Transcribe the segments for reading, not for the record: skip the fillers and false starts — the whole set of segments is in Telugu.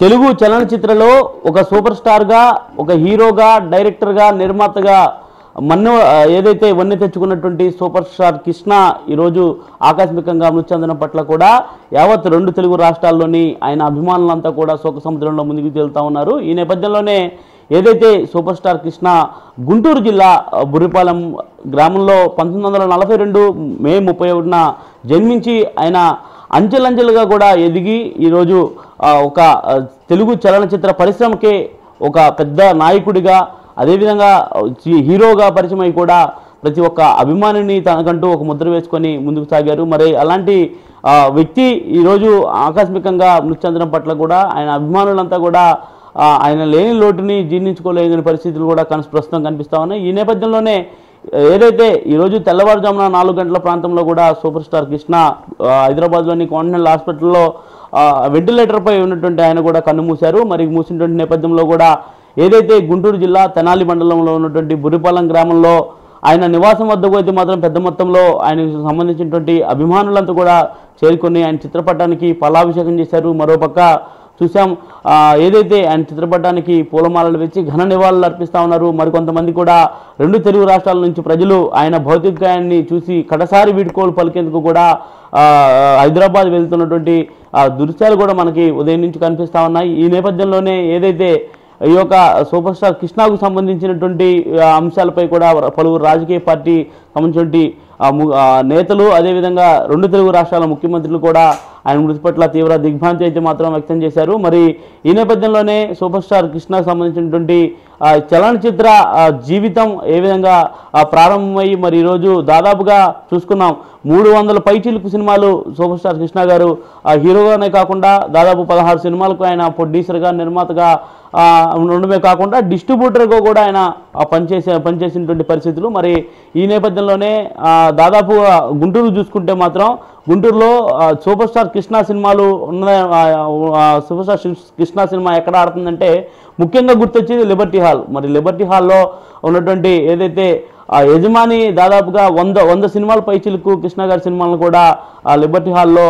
తెలుగు చలనచిత్రలో ఒక సూపర్ స్టార్గా, ఒక హీరోగా, డైరెక్టర్గా, నిర్మాతగా ఏదైతే వన్నె తెచ్చుకున్నటువంటి సూపర్ స్టార్ కృష్ణ ఈరోజు ఆకస్మికంగా మృతి చెందడం పట్ల కూడా యావత్ 2 తెలుగు రాష్ట్రాల్లోని ఆయన అభిమానులంతా కూడా శోక సముద్రంలో ముందుకు తేలుతా ఉన్నారు. ఈ నేపథ్యంలోనే ఏదైతే సూపర్ స్టార్ కృష్ణ గుంటూరు జిల్లా బుర్రిపాలెం గ్రామంలో 1942 మే 31న జన్మించి ఆయన అంచెలంచెలుగా కూడా ఎదిగి ఈరోజు ఒక తెలుగు చలనచిత్ర పరిశ్రమకే ఒక పెద్ద నాయకుడిగా, అదేవిధంగా హీరోగా పరిచయమై కూడా ప్రతి ఒక్క అభిమానిని తనకంటూ ఒక ముద్ర వేసుకొని ముందుకు సాగారు. మరి అలాంటి వ్యక్తి ఈరోజు ఆకస్మికంగా మృతి చెందడం పట్ల కూడా ఆయన అభిమానులంతా కూడా ఆయన లేని లోటుని జీర్ణించుకోలేని పరిస్థితులు కూడా ప్రస్తుతం కనిపిస్తూ ఉన్నాయి. ఈ నేపథ్యంలోనే ఏదైతే ఈరోజు తెల్లవారుజామున 4 గంటల ప్రాంతంలో కూడా సూపర్ స్టార్ కృష్ణ హైదరాబాద్లోని కాంటినెంటల్ హాస్పిటల్లో వెంటిలేటర్పై ఉన్నటువంటి ఆయన కూడా కన్ను మూశారు. మరి మూసినటువంటి నేపథ్యంలో కూడా ఏదైతే గుంటూరు జిల్లా తెనాలి మండలంలో ఉన్నటువంటి బుర్రిపాలెం గ్రామంలో ఆయన నివాసం వద్దకు అయితే మాత్రం పెద్ద మొత్తంలో ఆయనకు సంబంధించినటువంటి అభిమానులంతా కూడా చేరుకొని ఆయన చిత్రపటానికి పాలాభిషేకం చేశారు. మరోపక్క చూసాం ఏదైతే ఆయన చిత్రపటానికి పూలమాలలు వేసి ఘన నివాళులు అర్పిస్తూ ఉన్నారు. మరికొంతమంది కూడా 2 తెలుగు రాష్ట్రాల నుంచి ప్రజలు ఆయన భౌతికాయాన్ని చూసి కడసారి వీడ్కోలు పలికేందుకు కూడా హైదరాబాద్ వెళ్తున్నటువంటి దృశ్యాలు కూడా మనకి ఉదయం నుంచి కనిపిస్తూ ఉన్నాయి. ఈ నేపథ్యంలోనే ఏదైతే ఈ యొక్క సూపర్ స్టార్ కృష్ణకు సంబంధించినటువంటి అంశాలపై కూడా పలువురు రాజకీయ పార్టీ సంబంధించినటువంటి నేతలు, అదేవిధంగా 2 తెలుగు రాష్ట్రాల ముఖ్యమంత్రులు కూడా ఆయన మృతి పట్ల తీవ్ర దిగ్భ్రాంతి అయితే మాత్రం వ్యక్తం చేశారు. మరి ఈ నేపథ్యంలోనే సూపర్ స్టార్ కృష్ణకు సంబంధించినటువంటి చలనచిత్ర జీవితం ఏ విధంగా ప్రారంభమయ్యి మరి ఈరోజు దాదాపుగా చూసుకున్నాం 300 పైచిలుకు సినిమాలు సూపర్ స్టార్ కృష్ణ గారు హీరోగానే కాకుండా దాదాపు 16 సినిమాలకు ఆయన ప్రొడ్యూసర్గా, నిర్మాతగా ఉండడమే కాకుండా డిస్ట్రిబ్యూటర్గా కూడా ఆయన పనిచేసినటువంటి పరిస్థితులు. మరి ఈ నేపథ్యంలోనే దాదాపుగా గుంటూరు చూసుకుంటే మాత్రం గుంటూరులో సూపర్ స్టార్ కృష్ణ సినిమాలు సూపర్ స్టార్ కృష్ణ సినిమా ఎక్కడ ఆడుతుందంటే ముఖ్యంగా గుర్తొచ్చేది లిబర్టీ హాల్. మరి లిబర్టీ హాల్లో ఉన్నటువంటి ఏదైతే యజమాని దాదాపుగా 100 సినిమాల పైచిలకు కృష్ణ గారి సినిమాలను కూడా లిబర్టీ హాల్లో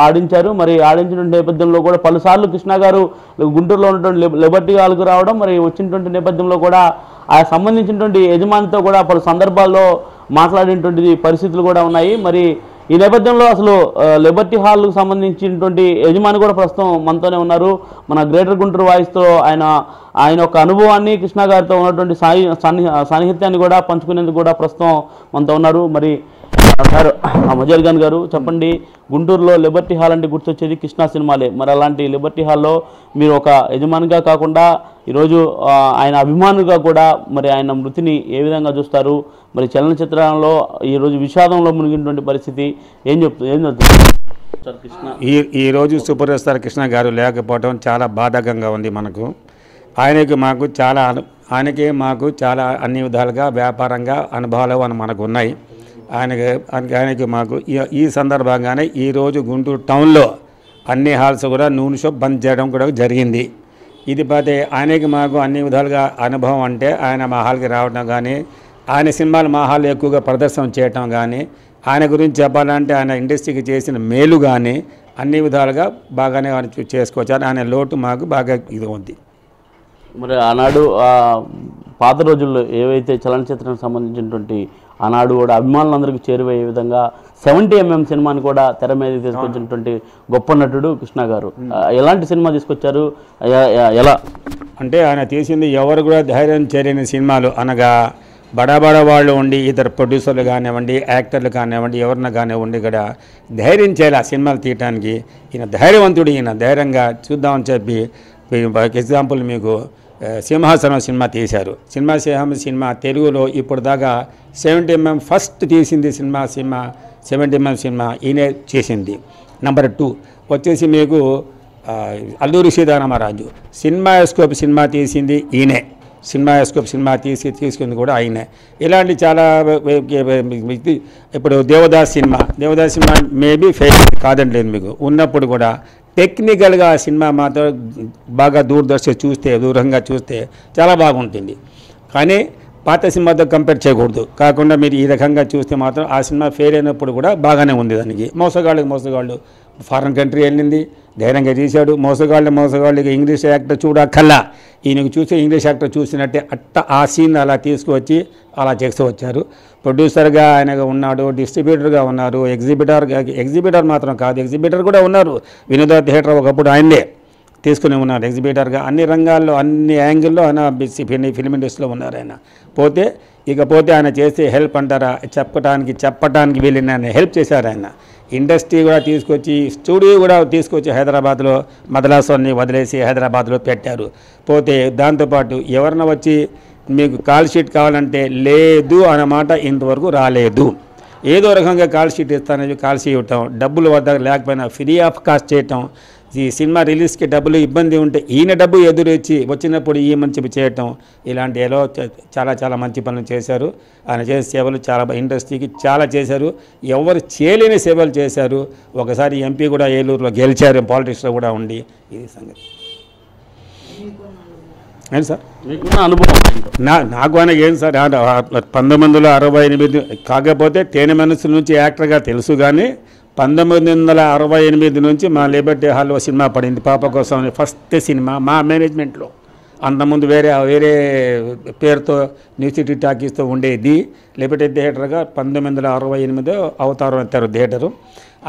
ఆడించారు. మరి ఆడించిన నేపథ్యంలో కూడా పలుసార్లు కృష్ణ గారు గుంటూరులో ఉన్నటువంటి లిబర్టీ హాల్కు రావడం, మరి వచ్చినటువంటి నేపథ్యంలో కూడా ఆ సంబంధించినటువంటి యజమానితో కూడా పలు సందర్భాల్లో మాట్లాడినటువంటి పరిస్థితులు కూడా ఉన్నాయి. మరి ఈ నేపథ్యంలో అసలు లిబర్టీ హాల్కు సంబంధించినటువంటి యజమాని కూడా ప్రస్తుతం మనతోనే ఉన్నారు. మన గ్రేటర్ గుంటూరు వాయిస్తో ఆయన యొక్క అనుభవాన్ని, కృష్ణ గారితో ఉన్నటువంటి సాన్నిహిత్యాన్ని కూడా పంచుకునేందుకు కూడా ప్రస్తుతం మనతో ఉన్నారు. మరి సార్ మజల్ ఖాన్ గారు చెప్పండి, గుంటూరులో లిబర్టీ హాల్ అంటే గుర్తొచ్చేది కృష్ణ సినిమాలే. మరి అలాంటి లిబర్టీ హాల్లో మీరు ఒక యజమానిగా కాకుండా ఈరోజు ఆయన అభిమానులుగా కూడా మరి ఆయన మృతిని ఏ విధంగా చూస్తారు? మరి చలనచిత్రంలో ఈరోజు విషాదంలో మునిగినటువంటి పరిస్థితి ఏం చెప్తుంది సార్? కృష్ణ ఈరోజు సూపర్ స్టార్ కృష్ణ గారు లేకపోవడం చాలా బాధాకంగా ఉంది మనకు. ఆయనకి మాకు చాలా అన్ని విధాలుగా వ్యాపారంగా అనుభవాలు మనకు ఉన్నాయి. ఆయనకి మాకు ఈ సందర్భంగానే ఈరోజు గుంటూరు టౌన్లో అన్ని హాల్స్ కూడా నూనె షాప్ బంద్ చేయడం కూడా జరిగింది. ఇది పోతే ఆయనకి మాకు అన్ని విధాలుగా అనుభవం అంటే ఆయన మా హాల్కి రావడం కానీ, ఆయన సినిమాలు మా హాల్లో ఎక్కువగా ప్రదర్శన చేయటం కానీ, ఆయన గురించి చెప్పాలంటే ఆయన ఇండస్ట్రీకి చేసిన మేలు కానీ అన్ని విధాలుగా బాగానే చేసుకోవచ్చు. ఆయన లోటు మాకు బాగా ఇది ఉంది. మరి ఆనాడు పాత రోజుల్లో ఏవైతే చలనచిత్రానికి సంబంధించినటువంటి ఆనాడు కూడా అభిమానులందరికీ చేరువయ్యే విధంగా 70mm సినిమాని కూడా తెర మీద తీసుకొచ్చినటువంటి గొప్ప నటుడు కృష్ణ గారు. ఎలాంటి సినిమా తీసుకొచ్చారు? ఎలా అంటే ఆయన తీసింది ఎవరు కూడా ధైర్యం చేయలేని సినిమాలు, అనగా బడా వాళ్ళు ఉండి ఇతర ప్రొడ్యూసర్లు కానివ్వండి, యాక్టర్లు కానివ్వండి, ఎవరిన కానివ్వండి కూడా ధైర్యం చేయాలి ఆ సినిమాలు తీయటానికి. ఈయన ధైర్యవంతుడు, ఈయన ధైర్యంగా చూద్దామని చెప్పి ఎగ్జాంపుల్ మీకు సింహాసనం సినిమా తీశారు. సినిమా తెలుగులో ఇప్పుడు దాకా 70mm ఫస్ట్ తీసింది సినిమా 70mm సినిమా ఈయనే చేసింది. నెంబర్ 2 వచ్చేసి మీకు అల్లూరి సీతారామరాజు సినిమాస్కోప్ సినిమా తీసింది ఈయనే. సినిమాస్కోప్ సినిమా తీసుకుంది కూడా ఆయనే. ఇలాంటి చాలా ఇప్పుడు దేవదాస్ సినిమా మేబీ ఫెయిల్ కాదంటలేదు మీకు, ఉన్నప్పుడు కూడా టెక్నికల్గా ఆ సినిమా మాత్రం బాగా దూరంగా చూస్తే చాలా బాగుంటుంది. కానీ పాత సినిమాతో కంపేర్ చేయకూడదు. కాకుండా మీరు ఈ రకంగా చూస్తే మాత్రం ఆ సినిమా ఫెయిల్ అయినప్పుడు కూడా బాగానే ఉంది. దానికి మోసగాళ్ళు ఫారెన్ కంట్రీ వెళ్ళింది, ధైర్యంగా తీశాడు. మోసగాళ్ళకి ఇంగ్లీష్ యాక్టర్ చూడక్కల్లా, ఈయనకు చూసి ఇంగ్లీష్ యాక్టర్ చూసినట్టే ఆ సీన్ అలా తీసుకువచ్చి అలా చేస్తూ వచ్చారు. ప్రొడ్యూసర్గా ఆయనగా ఉన్నాడు, డిస్ట్రిబ్యూటర్గా ఉన్నారు, ఎగ్జిబిటర్ మాత్రం కాదు, ఎగ్జిబిటర్ కూడా ఉన్నారు. వినోద థియేటర్ ఒకప్పుడు ఆయనే తీసుకుని ఉన్నారు ఎగ్జిబిటర్గా. అన్ని రంగాల్లో అన్ని యాంగిల్లో ఆయన ఫిల్మ్ ఇండస్ట్రీలో ఉన్నారు ఆయన. ఇకపోతే ఆయన చేసే హెల్ప్ అంటారా, చెప్పటానికి వీళ్ళని ఆయన హెల్ప్ చేశారు. ఆయన ఇండస్ట్రీ కూడా తీసుకొచ్చి, స్టూడియో కూడా తీసుకొచ్చి హైదరాబాద్లో మద్రాసుని వదిలేసి హైదరాబాద్లో పెట్టారు. దాంతోపాటు ఎవరన్నా వచ్చి మీకు కాల్ షీట్ కావాలంటే లేదు అన్నమాట ఇంతవరకు రాలేదు. ఏదో రకంగా కాల్ షీట్ ఇస్తానని కాల్ షీట్ ఇవ్వటం, డబ్బులు వద్ద లేకపోయినా ఫ్రీ ఆఫ్ కాస్ట్ చేయటం, ఈ సినిమా రిలీజ్కి డబ్బులు ఇబ్బంది ఉంటే ఈయన డబ్బు ఎదురొచ్చి వచ్చినప్పుడు ఈ మంచి చేయటం, ఇలాంటి ఏదో చాలా మంచి పనులు చేశారు. ఆయన చేసే సేవలు చాలా ఇండస్ట్రీకి చాలా చేశారు. ఎవరు చేయలేని సేవలు చేశారు. ఒకసారి ఎంపీ కూడా ఏలూరులో గెలిచారు, పాలిటిక్స్లో కూడా ఉండి. ఇది సంగతి. ఏంటి సార్ మీకున్న అనుభవం? నాకు ఆయన ఏం సార్, 1968 కాకపోతే తేనె మనసు నుంచి యాక్టర్గా తెలుసు. కానీ 1968 నుంచి మా లిబర్టీ హాల్లో సినిమా పడింది పాప కోసం, ఫస్ట్ సినిమా మా మేనేజ్మెంట్లో. అంతకుముందు వేరే పేరుతో న్యూ సిటీ టాకీస్తో ఉండేది. లిబర్టీ థియేటర్గా 1968 అవతారం ఎత్తారు థియేటరు.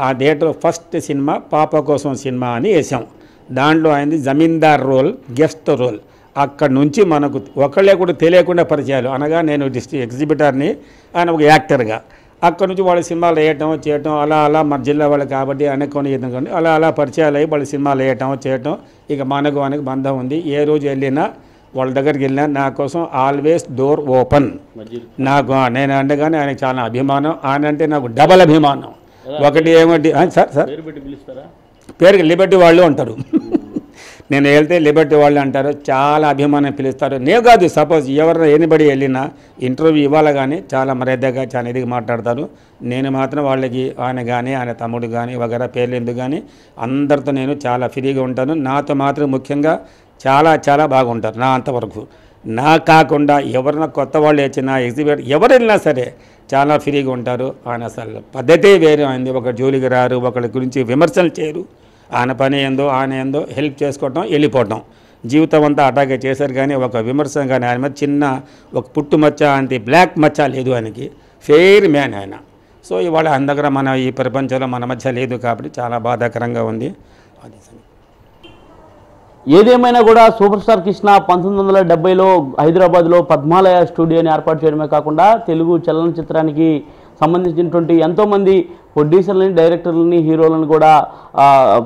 ఆ థియేటర్ ఫస్ట్ సినిమా పాప కోసం సినిమా అని వేసాం. దాంట్లో ఆయనది జమీందార్ రోల్, గెస్ట్ రోల్. అక్కడ నుంచి మనకు ఒకళ్ళే కూడా తెలియకుండా పరిచయాలు. అనగా నేను ఎగ్జిబిటర్ని, ఆయన ఒక యాక్టర్గా. అక్కడ నుంచి వాళ్ళ సినిమాలు వేయటం చేయటం అలా మన జిల్లా వాళ్ళు కాబట్టి అనుకోని ఎందుకంటే అలా పరిచయాలు అయ్యి వాళ్ళ సినిమాలు వేయటం చేయటం. ఇక మనకు బంధం ఉంది. ఏ రోజు వెళ్ళినా వాళ్ళ దగ్గరికి వెళ్ళినా నా కోసం ఆల్వేస్ డోర్ ఓపెన్. నేను అంటే కానీ ఆయనకు చాలా అభిమానం. ఆయన అంటే నాకు డబల్ అభిమానం. ఒకటి ఏమిటి సార్ పేరుకి లిబర్టీ వాళ్ళు అంటారు. నేను వెళ్తే లిబర్టీ వాళ్ళు అంటారు, చాలా అభిమానం పిలుస్తారు. నేను కాదు, సపోజ్ ఎవరైనా ఎనిబడి వెళ్ళినా ఇంటర్వ్యూ ఇవ్వాలి కానీ చాలా మర్యాదగా చాలా ఇదిగా మాట్లాడతారు. నేను మాత్రం వాళ్ళకి ఆయన కానీ ఆయన తమ్ముడు కానీ వగైరా పేర్లు ఎందుకు కానీ అందరితో నేను చాలా ఫ్రీగా ఉంటాను. నాతో మాత్రం ముఖ్యంగా చాలా బాగుంటారు నా అంతవరకు. నా కాకుండా ఎవరైనా కొత్త వాళ్ళు వచ్చినా ఎగ్జిబిట్ ఎవరు వెళ్ళినా సరే చాలా ఫ్రీగా ఉంటారు. ఆయన అసలు పద్ధతే వేరే అయింది. ఒక జోలికి రారు, ఒకరి గురించి విమర్శలు చేయరు. ఆయన పని ఆయన ఏందో హెల్ప్ చేసుకోవటం, వెళ్ళిపోవటం. జీవితం అంతా అటాగే చేశారు. కానీ ఒక విమర్శ కానీ ఆయన మీద చిన్న ఒక పుట్టు మచ్చ అంటే బ్లాక్ మచ్చ లేదు ఆయనకి. ఫెయిర్ మ్యాన్ ఆయన. సో ఇవాళ ఆయన దగ్గర మన ఈ ప్రపంచంలో మన మధ్య లేదు కాబట్టి చాలా బాధాకరంగా ఉంది. అది ఏదేమైనా కూడా సూపర్ స్టార్ కృష్ణ 1970లో హైదరాబాద్లో పద్మాలయ స్టూడియోని ఏర్పాటు చేయడమే కాకుండా తెలుగు చలనచిత్రానికి సంబంధించినటువంటి ఎంతోమంది ప్రొడ్యూసర్లని, డైరెక్టర్లని, హీరోలను కూడా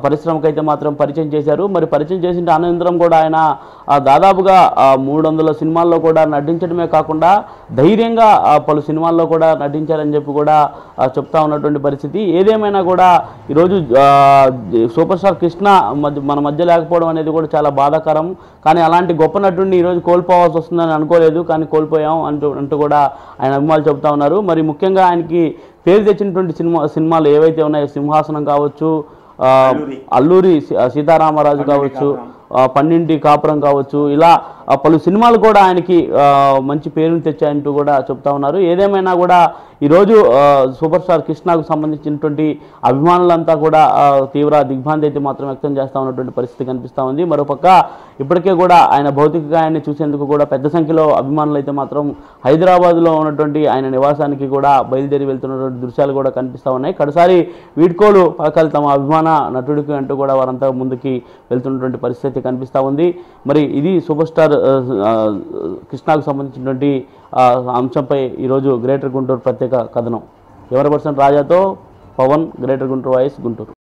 పరిశ్రమకైతే మాత్రం పరిచయం చేశారు. మరి పరిచయం చేసిన అనంతరం కూడా ఆయన దాదాపుగా 300 సినిమాల్లో కూడా నటించడమే కాకుండా ధైర్యంగా పలు సినిమాల్లో కూడా నటించారని చెప్పి కూడా చెప్తా ఉన్నటువంటి పరిస్థితి. ఏదేమైనా కూడా ఈరోజు సూపర్ స్టార్ కృష్ణ మన మధ్య లేకపోవడం అనేది కూడా చాలా బాధాకరం. కానీ అలాంటి గొప్ప నటుడిని ఈరోజు కోల్పోవాల్సి వస్తుందని అనుకోలేదు, కానీ కోల్పోయాం అంటూ కూడా ఆయన అభిమానులు చెప్తా ఉన్నారు. మరి ముఖ్యంగా ఆయనకి పేరు తెచ్చినటువంటి సినిమాలు ఏవైతే ఉన్నాయో, సింహాసనం కావచ్చు, అల్లూరి సీతారామరాజు కావచ్చు, పన్నింటి కాపురం కావచ్చు, ఇలా పలు సినిమాలు కూడా ఆయనకి మంచి పేరుని తెచ్చాయంటూ కూడా చెప్తా ఉన్నారు. ఏదేమైనా కూడా ఈరోజు సూపర్ స్టార్ కృష్ణకు సంబంధించినటువంటి అభిమానులంతా కూడా తీవ్ర దిగ్భ్రాంతి అయితే మాత్రం వ్యక్తం చేస్తూ ఉన్నటువంటి పరిస్థితి కనిపిస్తూ ఉంది. మరోపక్క ఇప్పటికే కూడా ఆయన భౌతిక గాయాన్ని చూసేందుకు కూడా పెద్ద సంఖ్యలో అభిమానులు అయితే మాత్రం హైదరాబాద్లో ఉన్నటువంటి ఆయన నివాసానికి కూడా బయలుదేరి వెళ్తున్నటువంటి దృశ్యాలు కూడా కనిపిస్తూ ఉన్నాయి. కడసారి వీడ్కోలు పలకాలి తమ అభిమాన నటుడికి అంటూ కూడా వారంతా ముందుకి వెళ్తున్నటువంటి పరిస్థితి కనిపిస్తూ ఉంది. మరి ఇది సూపర్ స్టార్ కృష్ణకు సంబంధించినటువంటి అంశంపై ఈరోజు గ్రేటర్ గుంటూరు ప్రత్యేక కథనం. ఎవరి పర్సన్ రాజాతో పవన్, గ్రేటర్ గుంటూరు వాయిస్, గుంటూరు.